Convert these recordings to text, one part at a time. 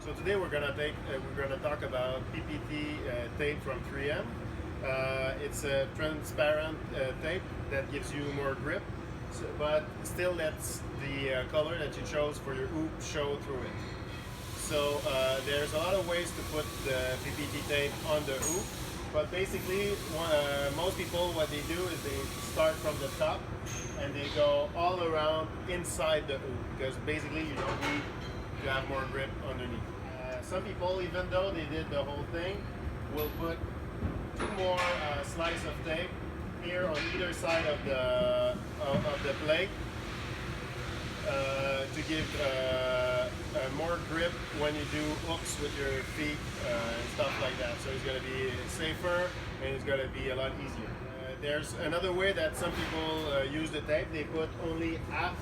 So today we're gonna talk about PPT tape from 3M. It's a transparent tape that gives you more grip, but still lets the color that you chose for your hoop show through it. So there's a lot of ways to put the PPT tape on the hoop, but basically most people, what they do is they start from the top and they go all around inside the hoop, because basically you don't need to have more grip underneath. Some people, even though they did the whole thing, will put two more slices of tape here on either side of the plate to give more grip when you do hooks with your feet and stuff like that. So it's going to be safer and it's going to be a lot easier. There's another way that some people use the tape. They put only half,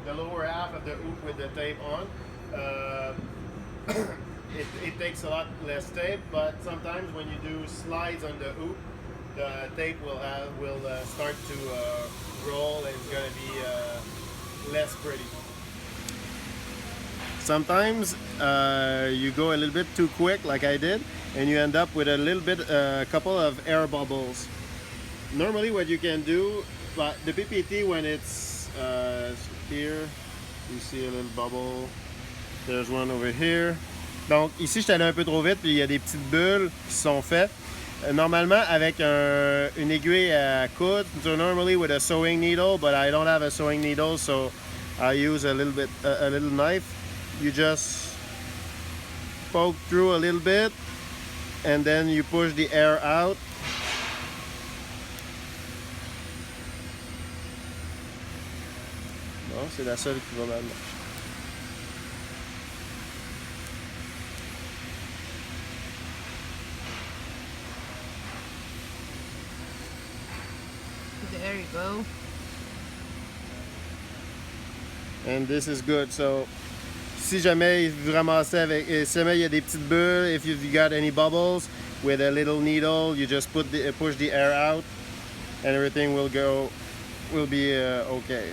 the lower half of the hoop with the tape on. It takes a lot less tape, but sometimes when you do slides on the hoop, the tape will start to roll and it's going to be less pretty. Sometimes you go a little bit too quick, like I did, and you end up with a couple of air bubbles. Normally what you can do, but the PPT, when it's here, you see a little bubble. There's one over here. Donc ici, je suis allé un peu trop vite, puis il y a des petites bulles qui sont faites. Normalement, avec une aiguille à coudre, so normally with a sewing needle, but I don't have a sewing needle, so I use a little knife. You just poke through a little bit, and then you push the air out. Bon, c'est la seule qui va mal marcher. There you go. And this is good. So, si jamais vous ramassez avec, si jamais il y a des petites bulles, if you got any bubbles, with a little needle, you just push the air out, and everything will be okay.